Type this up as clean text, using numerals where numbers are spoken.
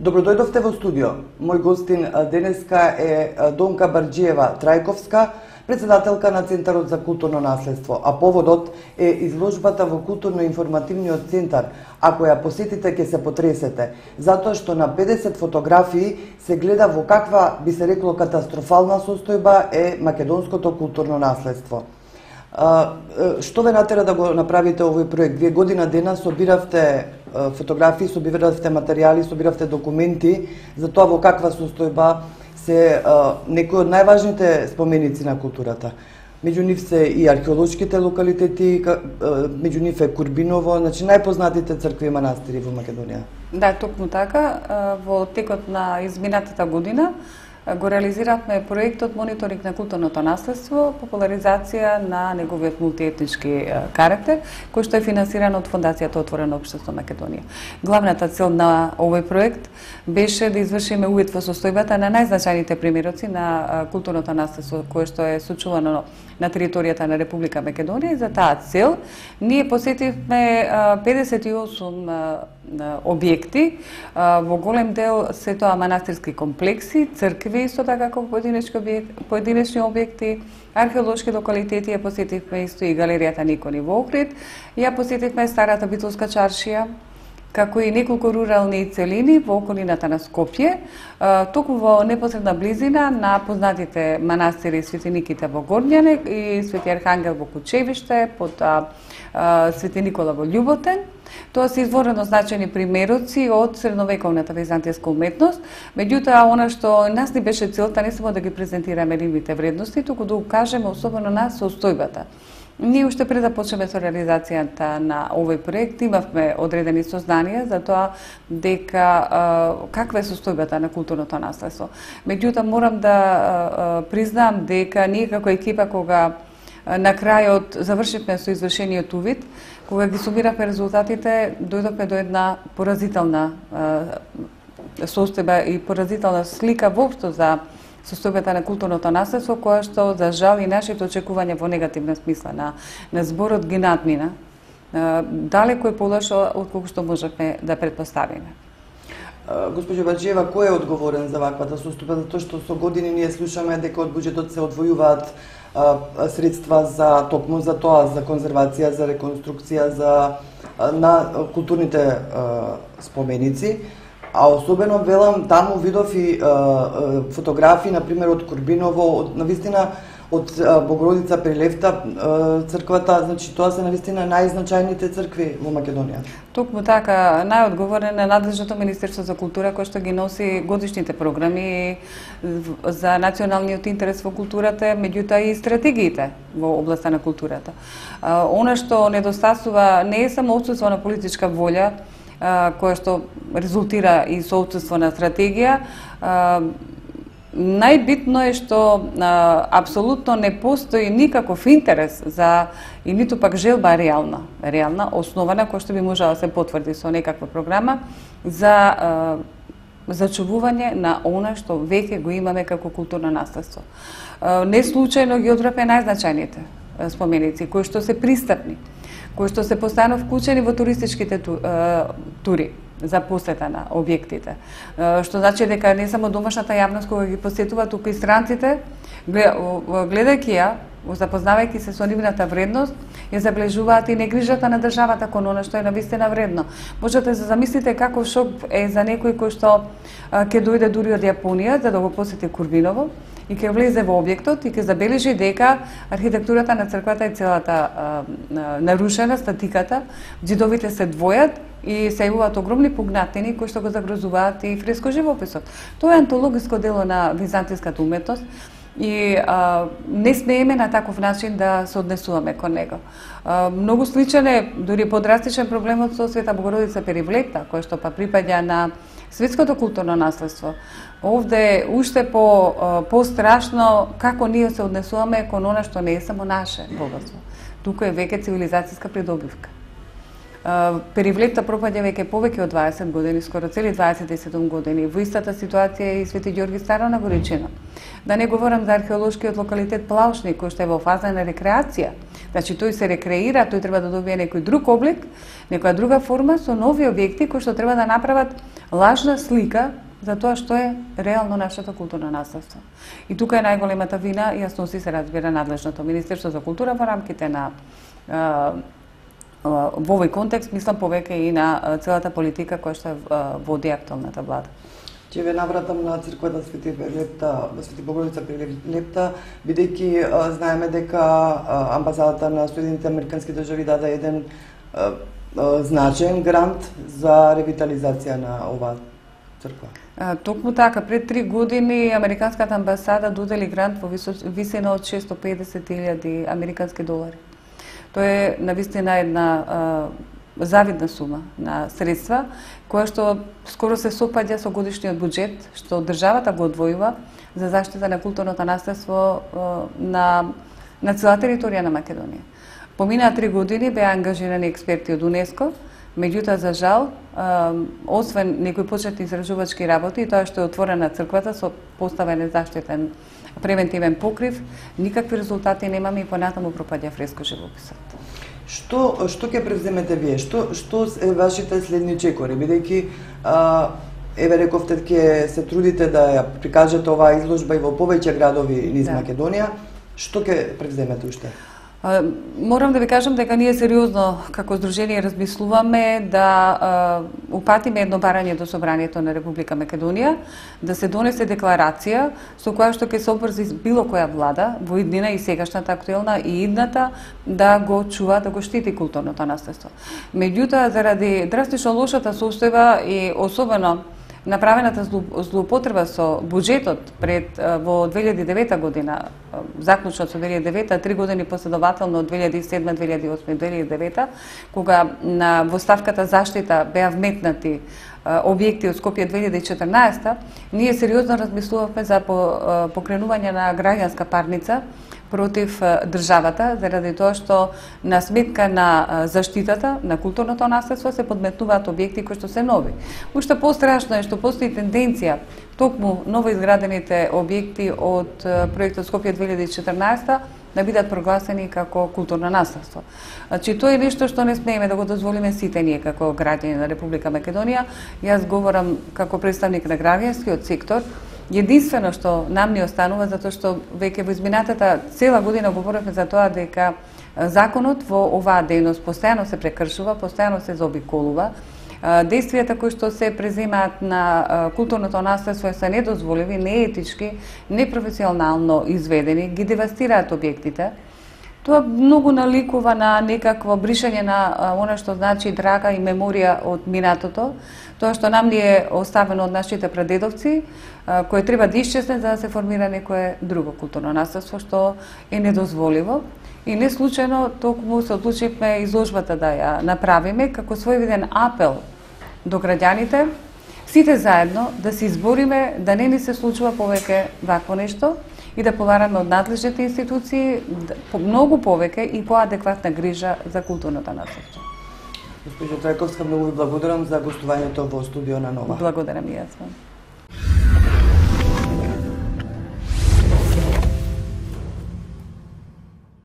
Добро дојдовте во студио. Мој гостин денеска е Донка Барџиева Трајковска, председателка на Центарот за културно наследство, а поводот е изложбата во Културно-информативниот центар. Ако ја посетите, ќе се потресете, затоа што на 50 фотографии се гледа во каква, би се рекло, катастрофална состојба е македонското културно наследство. Што ве натера да го направите овој проект? Вие година дена собиравте фотографии, собиравте материјали, собиравте документи за тоа во каква состојба се некои од најважните споменици на културата. Меѓу нив се и археолошките локалитети, меѓу нив е Курбиново, значи најпознатите цркви и манастири во Македонија. Да, токму така. Во текот на изминатата година го реализиравме проектот Мониторинг на културното наследство, популаризација на неговиот мултиетнички карактер, кој што е финансиран од Фондацијата Отворено општество Македонија. Главната цел на овој проект беше да извршиме увид во состојбата на најзначајните примероци на културното наследство кое што е сочувано на територијата на Република Македонија, и за таа цел ние посетивме 58 објекти, во голем дел се тоа манастирски комплекси, цркви, исто така како поединечни објекти, археолошки локалитети. Ја посетивме исто и галеријата Никони во Охрид, ја посетивме старата Битолска чаршија, како и неколку рурални целини во околината на Скопје, токму во непосредна близина на познатите манастири Свети Никита во Горњане и Свети Архангел во Кучевиште, потоа Свети Никола во Љуботен. Тоа се изворено значени примероци од средновековната византијска уметност, меѓутоа она што нас ни беше целта не само да ги презентираме нивните вредности, туку да укажеме особено на состојбата. Ние уште пред да почнеме со реализацијата на овој проект имавме одредени сознанија за тоа дека каква е состојбата на културното наследство. Меѓутоа морам да признам дека ние како екипа, кога на крајот завршивме со извршениот увид, кога ги сумиравме резултатите, дојдовме до една поразителна состојба и поразителна слика воопшто за состојбата на културното наследство, која што, за жал, и нашите очекувања во негативна смисла на зборот ги надмина. Далеко е полошо отколку што можевме да претпоставиме. Госпоѓо Барџиева, кој е одговорен за ваквата состојба? Затоа што со години ние слушаме дека од буџетот се одвојуваат средства за токму за тоа, за конзервација, за реконструкција, на културните споменици, а особено велам таму видов и фотографии, например од Курбиново, навистина од Богородица при Левта црквата, значи тоа се навистина најзначајните цркви во Македонија. Токму така, најодговорен е надлежното Министерство за култура, кој што ги носи годишните програми за националниот интерес во културата, меѓутоа и стратегиите во областа на културата. Она што недостасува не е само отсутство на политичка волја, која што резултира и со отсутство на стратегија. Најбитно е што апсолутно не постои никаков интерес за, и ниту пак желба реална, основана, која што би можела да се потврди со некаква програма за зачувување на она што веќе го имаме како културно наследство. Не случајно ги одбравме најзначајните споменици, кои што се пристапни, кои што се постојано вклучени во туристичките тури за посета на објектите. Што значи дека не само домашната јавност кога ги посетува, туку и странците, гледајќи ја, запознавајќи се со нивната вредност, ја заблежуваат и негрижата на државата кон она што е навистина вредно. Можете да замислите каков шок е за некој кој што ќе дојде дури од Јапонија за да го посети Курбиново и ќе влезе во објектот и ќе забележи дека архитектурата на црквата е целата нарушена, статиката, ѕидовите се двојат и се јавуваат огромни пугнатини кои што го загрозуваат и фреско живописот. Тоа е антологиско дело на византиската уметност и не смееме на таков начин да се однесуваме кон него. Многу сличен е, дури подрастичен проблемот со Света Богородица Перивлета, кој што па припаѓа на светското културно наследство. Овде уште по-страшно како ние се однесуваме кон она што не е само наше богатство. Туку е веќе цивилизацијска придобивка. Перивлета пропаѓа веќе повеќе од 20 години, скоро цели 27 години. Во истата ситуација е и Свети Ѓорги Старо на Горичина. Да не говорам за археолошкиот локалитет Плаушник, кој што е во фаза на рекреација. Значи тој се рекреира, тој треба да добие некој друг облик, некоја друга форма со нови објекти кои што треба да направат лажна слика за тоа што е реално нашето културно наследство. И тука е најголемата вина, ја сноси се разбира надлежното Министерство за култура во рамките на во овој контекст, мислам повеќе и на целата политика која што води актуелната влада. Ќе ве навратам на црквата Свети Богородица при Лепта, бидејќи знаеме дека амбасадата на Соединените Американски држави даде еден значаен грант за ревитализација на оваа црква. Токму така, пред 3 години Американската амбасада додели грант во висина од $650,000 американски долари. Тоа е навистина една завидна сума на средства, која што скоро се сопаѓа со годишниот буџет што државата го одвојува за заштита на културното наследство на цела територија на Македонија. Поминаа 3 години беа ангажирани експерти од УНЕСКО, меѓутоа за жал, освен некои почетни изражувачки работи и тоа што е отворена црквата со поставен заштитен превентивен покрив, никакви резултати немаме и понатаму пропаѓа фреско живописот. Што ќе превземете вие? Што е вашите следни чекори? Бидејќи еве рековте ќе се трудите да ја прикажете оваа изложба и во повеќе градови низ Македонија, што ќе превземете уште? Морам да ви кажам дека ние сериозно како здружение размислуваме да упатиме едно барање до Собранието на Република Македонија, да се донесе декларација со која што ќе се обврзи било која влада, во иднина и сегашната актуелна и идната, да го чува, да го штити културното наследство. Меѓутоа, заради драстично лошата состојба и особено направената злоупотреба со буџетот во 2009 година, заклучно со 2009, 3 години последователно од 2007, 2008 и 2009, кога во ставката заштита беа вметнати објекти од Скопје 2014, ние сериозно размислувавме за покренување на граѓанска парница против државата, заради тоа што на сметка на заштитата на културното наследство се подметнуваат објекти кои што се нови. Уште пострашно е што постои тенденција токму новоизградените објекти од проектот Скопје 2014 да бидат прогласени како културно наследство. Значи, тоа е нешто што не смееме да го дозволиме сите ние како граѓани на Република Македонија. Јас говорам како представник на граѓанскиот сектор. Единствено што нам ни останува, затоа што веќе во изминатата цела година говоревме за тоа дека законот во оваа дејност постојано се прекршува, постојано се заобиколува. Действијата кои што се преземаат на културното наследство се недозволиви, неетички, непрофесионално изведени, ги девастираат објектите. Тоа многу наликува на некакво бришање на она што значи драга и меморија од минатото, тоа што нам ни е оставено од нашите прадедовци, кое треба да исчезне за да се формира некое друго културно наследство што е недозволиво. И не случајно токму се одлучивме изложбата да ја направиме како своевиден апел до граѓаните, сите заедно да се избориме да не ни се случува повеќе вакво нешто и да побараме од надлежните институции многу повеќе и поадекватна грижа за културното наследство. Госпожо Трајковска, многу ви благодарам за гостувањето во студио на Нова. Благодарам и јас.